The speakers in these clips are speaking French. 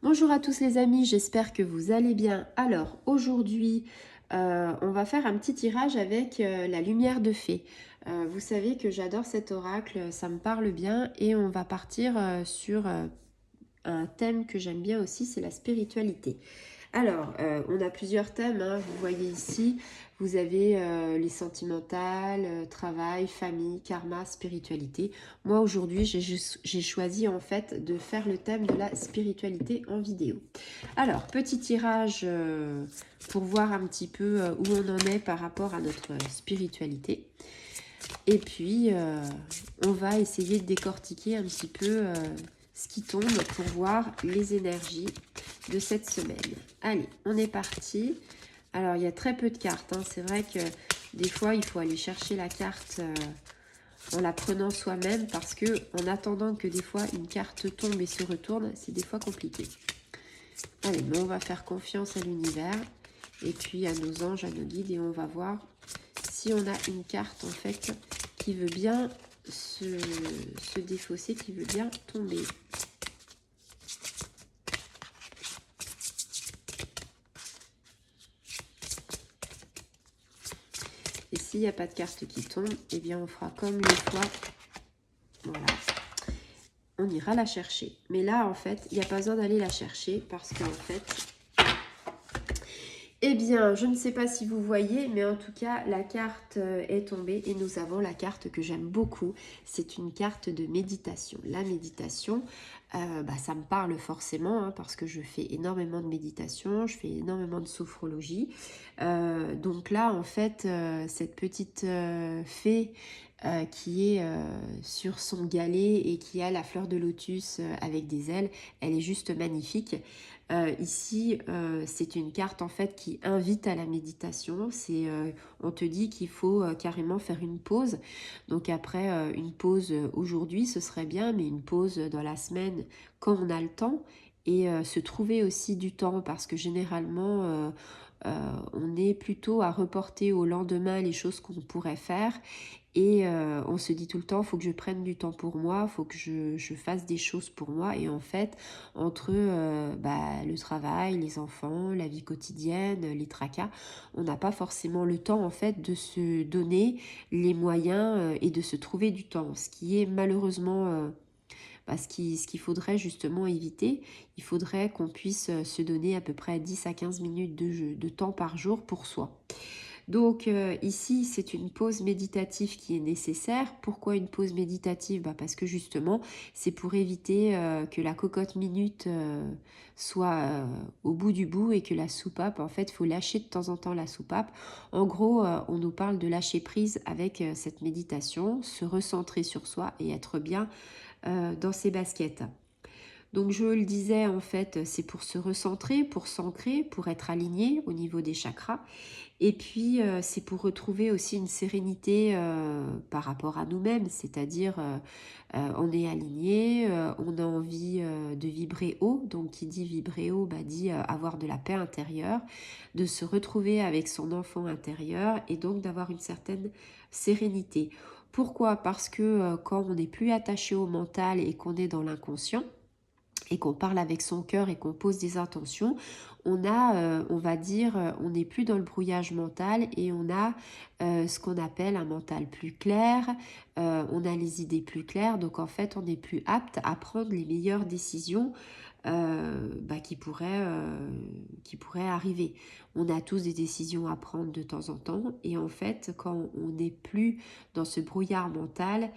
Bonjour à tous les amis, j'espère que vous allez bien. Alors aujourd'hui, on va faire un petit tirage avec la lumière de fée. Vous savez que j'adore cet oracle, ça me parle bien et on va partir sur un thème que j'aime bien aussi, c'est la spiritualité. Alors, on a plusieurs thèmes, hein. Vous voyez ici, vous avez les sentimentales, travail, famille, karma, spiritualité. Moi, aujourd'hui, j'ai choisi en fait de faire le thème de la spiritualité en vidéo. Alors, petit tirage pour voir un petit peu où on en est par rapport à notre spiritualité. Et puis, on va essayer de décortiquer un petit peu ce qui tombe pour voir les énergies de cette semaine. Allez, on est parti. Alors, il y a très peu de cartes, hein. C'est vrai que des fois, il faut aller chercher la carte en la prenant soi-même parce que en attendant que des fois une carte tombe et se retourne, c'est des fois compliqué. Allez, mais on va faire confiance à l'univers et puis à nos anges, à nos guides et on va voir si on a une carte en fait qui veut bien se défausser, qui veut bien tomber. Et s'il n'y a pas de carte qui tombe, eh bien on fera comme les fois. Voilà. On ira la chercher. Mais là, en fait, il n'y a pas besoin d'aller la chercher parce qu'en fait, eh bien, je ne sais pas si vous voyez, mais en tout cas, la carte est tombée et nous avons la carte que j'aime beaucoup. C'est une carte de méditation. La méditation, ça me parle forcément hein, parce que je fais énormément de méditation, je fais énormément de sophrologie. Donc là, en fait, cette petite fée qui est sur son galet et qui a la fleur de lotus avec des ailes, elle est juste magnifique. Ici, c'est une carte en fait qui invite à la méditation. On te dit qu'il faut carrément faire une pause. Donc après, une pause aujourd'hui, ce serait bien, mais une pause dans la semaine quand on a le temps. Et se trouver aussi du temps parce que généralement, on est plutôt à reporter au lendemain les choses qu'on pourrait faire. Et on se dit tout le temps, il faut que je prenne du temps pour moi, il faut que je fasse des choses pour moi. Et en fait, entre le travail, les enfants, la vie quotidienne, les tracas, on n'a pas forcément le temps en fait de se donner les moyens et de se trouver du temps. Ce qui est malheureusement ce qu'il faudrait justement éviter. Il faudrait qu'on puisse se donner à peu près 10 à 15 minutes de temps par jour pour soi. Donc ici, c'est une pause méditative qui est nécessaire. Pourquoi une pause méditative? Parce que justement, c'est pour éviter que la cocotte minute soit au bout du bout et que la soupape, en fait, il faut lâcher de temps en temps la soupape. En gros, on nous parle de lâcher prise avec cette méditation, se recentrer sur soi et être bien dans ses baskets. Donc je le disais, en fait, c'est pour se recentrer, pour s'ancrer, pour être aligné au niveau des chakras. Et puis, c'est pour retrouver aussi une sérénité par rapport à nous-mêmes, c'est-à-dire on est aligné, on a envie de vibrer haut. Donc qui dit vibrer haut, dit avoir de la paix intérieure, de se retrouver avec son enfant intérieur et donc d'avoir une certaine sérénité. Pourquoi? Parce que quand on n'est plus attaché au mental et qu'on est dans l'inconscient, et qu'on parle avec son cœur et qu'on pose des intentions, on a, on va dire, on n'est plus dans le brouillage mental et on a ce qu'on appelle un mental plus clair, on a les idées plus claires, donc en fait on est plus apte à prendre les meilleures décisions qui pourraient arriver. On a tous des décisions à prendre de temps en temps et en fait quand on n'est plus dans ce brouillard mental,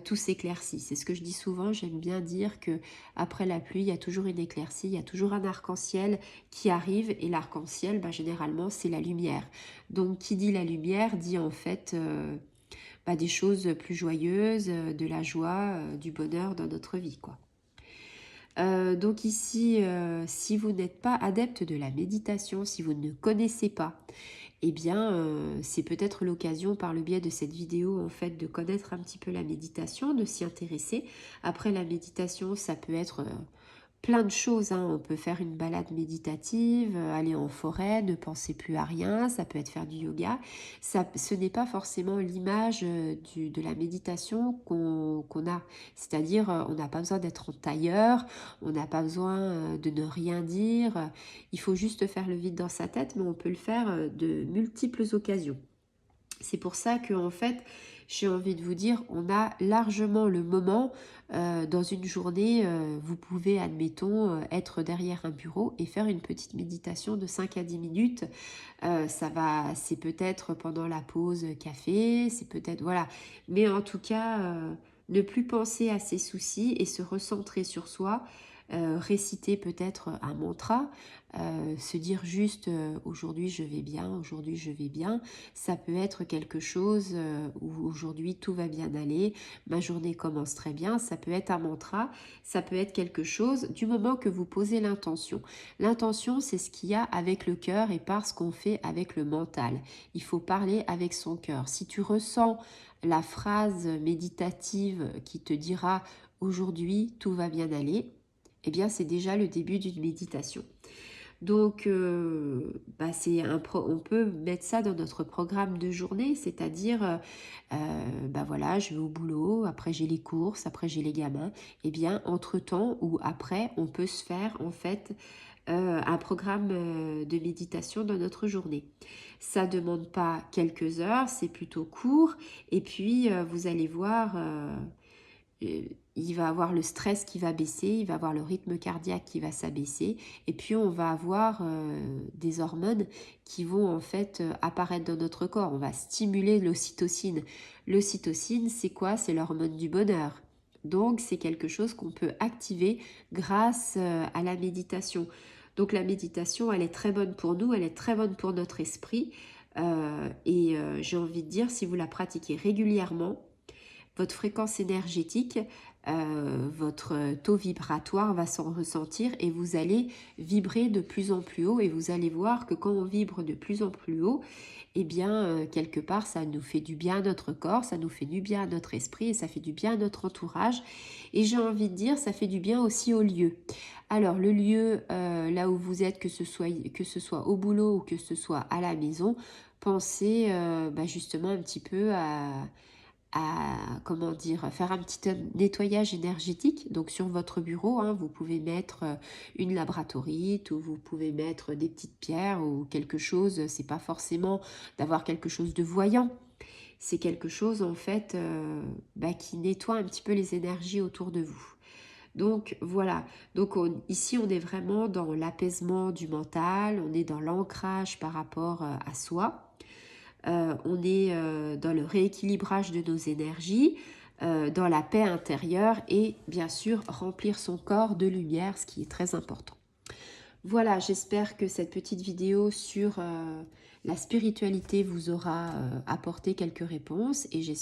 tout s'éclaircit. C'est ce que je dis souvent, j'aime bien dire que après la pluie, il y a toujours une éclaircie, il y a toujours un arc-en-ciel qui arrive et l'arc-en-ciel, généralement, c'est la lumière. Donc, qui dit la lumière dit en fait des choses plus joyeuses, de la joie, du bonheur dans notre vie, quoi. Donc ici, si vous n'êtes pas adepte de la méditation, si vous ne connaissez pas, eh bien, c'est peut-être l'occasion par le biais de cette vidéo en fait de connaître un petit peu la méditation, de s'y intéresser. Après la méditation, ça peut être plein de choses, hein. On peut faire une balade méditative, aller en forêt, ne penser plus à rien, ça peut être faire du yoga. Ce n'est pas forcément l'image de la méditation qu'on a. C'est-à-dire, on n'a pas besoin d'être en tailleur, on n'a pas besoin de ne rien dire. Il faut juste faire le vide dans sa tête, mais on peut le faire de multiples occasions. C'est pour ça que en fait, j'ai envie de vous dire, on a largement le moment dans une journée. Vous pouvez, admettons, être derrière un bureau et faire une petite méditation de 5 à 10 minutes. C'est peut-être pendant la pause café, c'est peut-être, voilà. Mais en tout cas, ne plus penser à ses soucis et se recentrer sur soi. Réciter peut-être un mantra, se dire juste aujourd'hui je vais bien, aujourd'hui je vais bien. Ça peut être quelque chose où aujourd'hui tout va bien aller, ma journée commence très bien. Ça peut être un mantra, ça peut être quelque chose du moment que vous posez l'intention. L'intention, c'est ce qu'il y a avec le cœur et pas ce qu'on fait avec le mental. Il faut parler avec son cœur. Si tu ressens la phrase méditative qui te dira aujourd'hui tout va bien aller, eh bien c'est déjà le début d'une méditation. Donc, on peut mettre ça dans notre programme de journée, c'est-à-dire, voilà, je vais au boulot, après j'ai les courses, après j'ai les gamins. Eh bien, entre-temps ou après, on peut se faire en fait un programme de méditation dans notre journée. Ça ne demande pas quelques heures, c'est plutôt court. Et puis, vous allez voir, il va avoir le stress qui va baisser, il va avoir le rythme cardiaque qui va s'abaisser, et puis on va avoir des hormones qui vont en fait apparaître dans notre corps. On va stimuler l'ocytocine. L'ocytocine, c'est quoi? C'est l'hormone du bonheur. Donc c'est quelque chose qu'on peut activer grâce à la méditation. Donc la méditation, elle est très bonne pour nous, elle est très bonne pour notre esprit. J'ai envie de dire, si vous la pratiquez régulièrement, votre fréquence énergétique, votre taux vibratoire va s'en ressentir et vous allez vibrer de plus en plus haut, et vous allez voir que quand on vibre de plus en plus haut, eh bien, quelque part, ça nous fait du bien à notre corps, ça nous fait du bien à notre esprit et ça fait du bien à notre entourage. Et j'ai envie de dire, ça fait du bien aussi au lieu. Alors, le lieu, là où vous êtes, que ce soit au boulot ou que ce soit à la maison, pensez justement un petit peu comment dire, faire un petit nettoyage énergétique. Donc sur votre bureau, hein, vous pouvez mettre une labradorite, ou vous pouvez mettre des petites pierres ou quelque chose. C'est pas forcément d'avoir quelque chose de voyant. C'est quelque chose en fait qui nettoie un petit peu les énergies autour de vous. Donc voilà, donc ici on est vraiment dans l'apaisement du mental, on est dans l'ancrage par rapport à soi. On est dans le rééquilibrage de nos énergies, dans la paix intérieure et bien sûr remplir son corps de lumière, ce qui est très important. Voilà, j'espère que cette petite vidéo sur la spiritualité vous aura apporté quelques réponses et j'espère